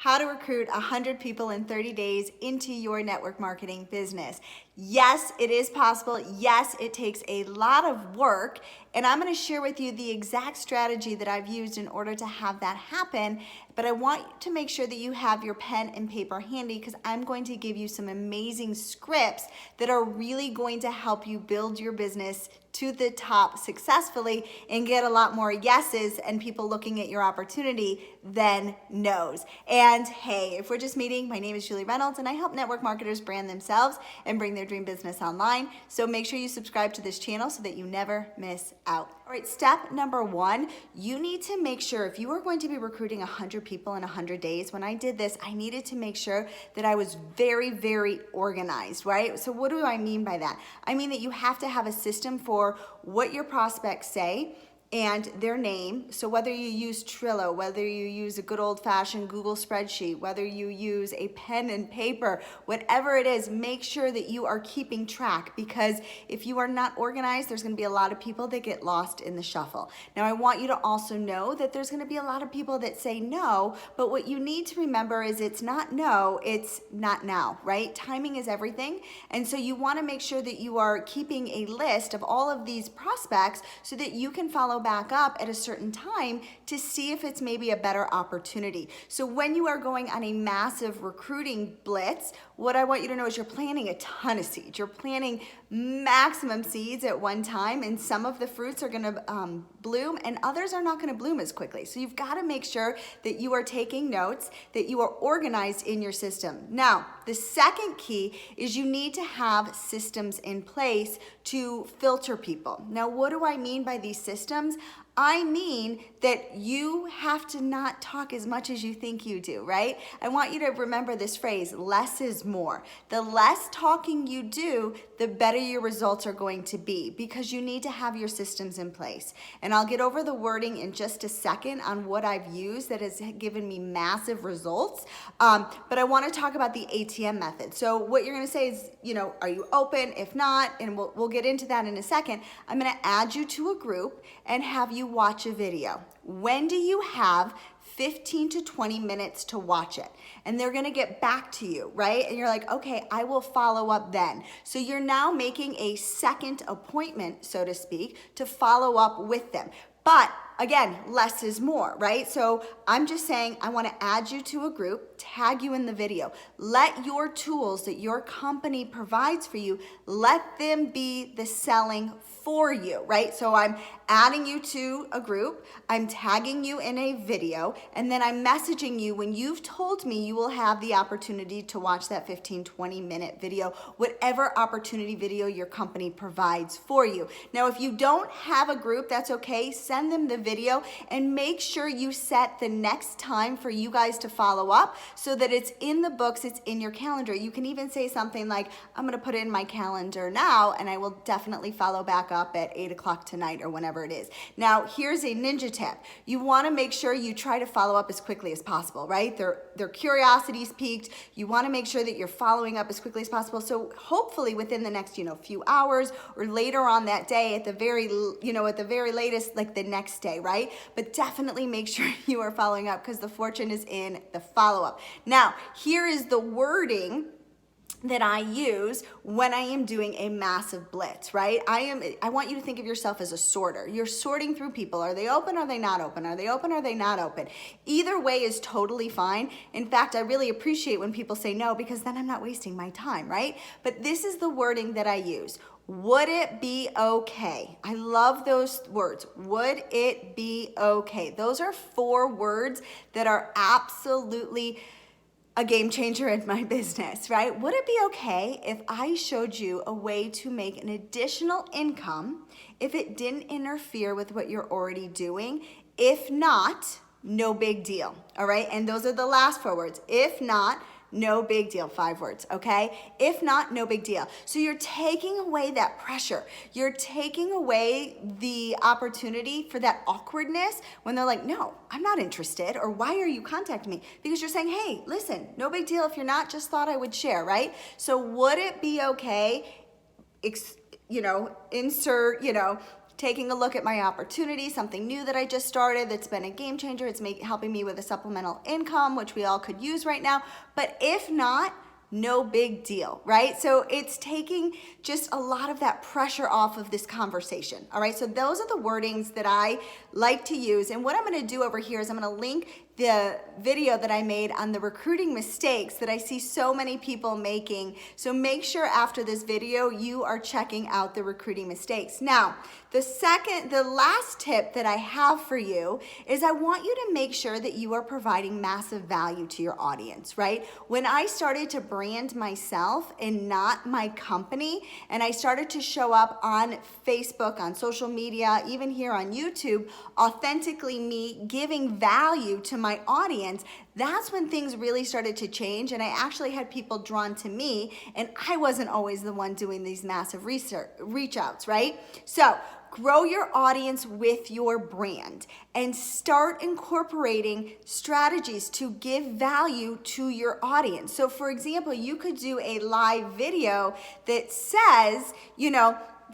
How to recruit 100 people in 30 days into your network marketing business. Yes, it is possible. Yes, it takes a lot of work. And I'm going to share with you the exact strategy that I've used in order to have that happen. But I want to make sure that you have your pen and paper handy because I'm going to give you some amazing scripts that are really going to help you build your business to the top successfully and get a lot more yeses and people looking at your opportunity than no's. And hey, if we're just meeting, my name is Julie Reynolds and I help network marketers brand themselves and bring their dream business online. So make sure you subscribe to this channel so that you never miss out. All right, step number one, you need to make sure if you are going to be recruiting 100 people in 100 days, when I did this, I needed to make sure that I was very, very organized, right? So what do I mean by that? I mean that you have to have a system for what your prospects say and their name. So whether you use Trello, whether you use a good old-fashioned Google spreadsheet, whether you use a pen and paper, whatever it is, make sure that you are keeping track, because if you are not organized, there's going to be a lot of people that get lost in the shuffle. Now, I want you to also know that there's going to be a lot of people that say no, but what you need to remember is it's not no, it's not now, right? Timing is everything, and so you want to make sure that you are keeping a list of all of these prospects so that you can follow back up at a certain time to see if it's maybe a better opportunity. So when you are going on a massive recruiting blitz, what I want you to know is you're planting a ton of seeds. You're planting maximum seeds at one time, and some of the fruits are going to bloom and others are not going to bloom as quickly. So you've got to make sure that you are taking notes, that you are organized in your system. Now, the second key is you need to have systems in place to filter people. Now, what do I mean by these systems? I mean that you have to not talk as much as you think you do, right? I want you to remember this phrase, less is more. The less talking you do, the better your results are going to be, because you need to have your systems in place. And I'll get over the wording in just a second on what I've used that has given me massive results. But I want to talk about the ATM method. So what you're going to say is, are you open? If not, and we'll get into that in a second, I'm going to add you to a group and have you watch a video. When do you have 15 to 20 minutes to watch it? And they're gonna get back to you, right? And you're like, okay, I will follow up then. So you're now making a second appointment, so to speak, to follow up with them. But again, less is more, right? So I'm just saying I want to add you to a group, tag you in the video. Let your tools that your company provides for you, let them be the selling for you, right? So I'm adding you to a group, I'm tagging you in a video, and then I'm messaging you when you've told me you will have the opportunity to watch that 15, 20-minute video, whatever opportunity video your company provides for you. Now, if you don't have a group, that's okay. Send them the video and make sure you set the next time for you guys to follow up so that it's in the books, it's in your calendar. You can even say something like, I'm gonna put it in my calendar now and I will definitely follow back up at 8 o'clock tonight or whenever it is. Now, here's a ninja tip. You wanna make sure you try to follow up as quickly as possible, right? Their curiosity's piqued. You wanna make sure that you're following up as quickly as possible. So hopefully within the next, few hours or later on that day at the very latest, like the next day, right? But definitely make sure you are following up because the fortune is in the follow-up. Now, here is the wording that I use when I am doing a massive blitz, right? I want you to think of yourself as a sorter. You're sorting through people. Are they open? Are they not open? Are they open? Are they not open? Either way is totally fine. In fact, I really appreciate when people say no because then I'm not wasting my time, right? But this is the wording that I use. Would it be okay? I love those words. Would it be okay? Those are 4 words that are absolutely a game changer in my business, right? Would it be okay if I showed you a way to make an additional income if it didn't interfere with what you're already doing? If not, no big deal, all right? And those are the last 4 words. If not, no big deal, 5 words, okay? If not, no big deal. So you're taking away that pressure. You're taking away the opportunity for that awkwardness when they're like, no, I'm not interested, or why are you contacting me? Because you're saying, hey, listen, no big deal if you're not, just thought I would share, right? So would it be okay, insert, taking a look at my opportunity, something new that I just started that's been a game changer. It's helping me with a supplemental income, which we all could use right now. But if not, no big deal, right? So it's taking just a lot of that pressure off of this conversation, all right? So those are the wordings that I like to use. And what I'm gonna do over here is I'm gonna link the video that I made on the recruiting mistakes that I see so many people making. So make sure after this video, you are checking out the recruiting mistakes. Now, the last tip that I have for you is I want you to make sure that you are providing massive value to your audience, right? When I started to brand myself and not my company, and I started to show up on Facebook, on social media, even here on YouTube, authentically me giving value to my audience, that's when things really started to change, and I actually had people drawn to me, and I wasn't always the one doing these massive reach outs, right? So grow your audience with your brand and start incorporating strategies to give value to your audience. So for example, you could do a live video that says,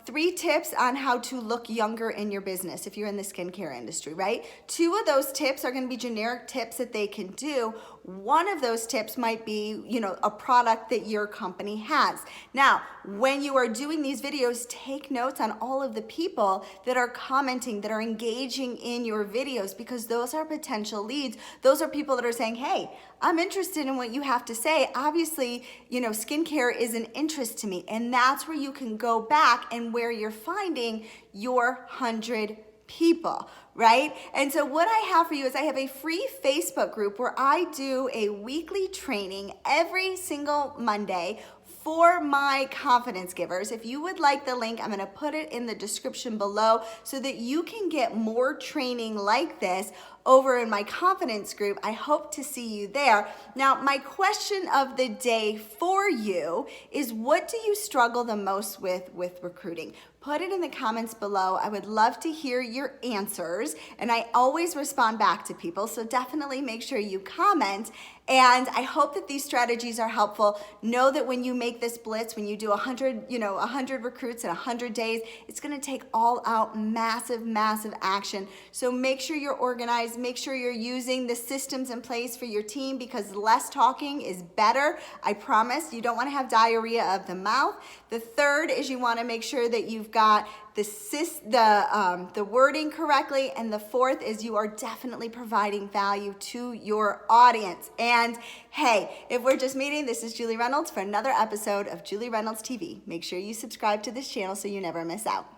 3 tips on how to look younger in your business if you're in the skincare industry, right? 2 of those tips are gonna be generic tips that they can do. One of those tips might be, a product that your company has. Now, when you are doing these videos, take notes on all of the people that are commenting, that are engaging in your videos, because those are potential leads. Those are people that are saying, hey, I'm interested in what you have to say. Obviously, skincare is an interest to me. And that's where you can go back and where you're finding your 100 people, right? And so what I have for you is I have a free Facebook group where I do a weekly training every single Monday for my confidence givers. If you would like the link, I'm gonna put it in the description below so that you can get more training like this over in my confidence group. I hope to see you there. Now, my question of the day for you is, what do you struggle the most with recruiting? Put it in the comments below. I would love to hear your answers, and I always respond back to people, so definitely make sure you comment. And I hope that these strategies are helpful. Know that when you make this blitz, when you do 100 recruits in 100 days, it's gonna take all out massive, massive action. So make sure you're organized, make sure you're using the systems in place for your team, because less talking is better. I promise. You don't wanna have diarrhea of the mouth. The third is you wanna make sure that you've got the wording correctly, and the fourth is you are definitely providing value to your audience. And hey, if we're just meeting, this is Julie Reynolds for another episode of Julie Reynolds TV. Make sure you subscribe to this channel so you never miss out.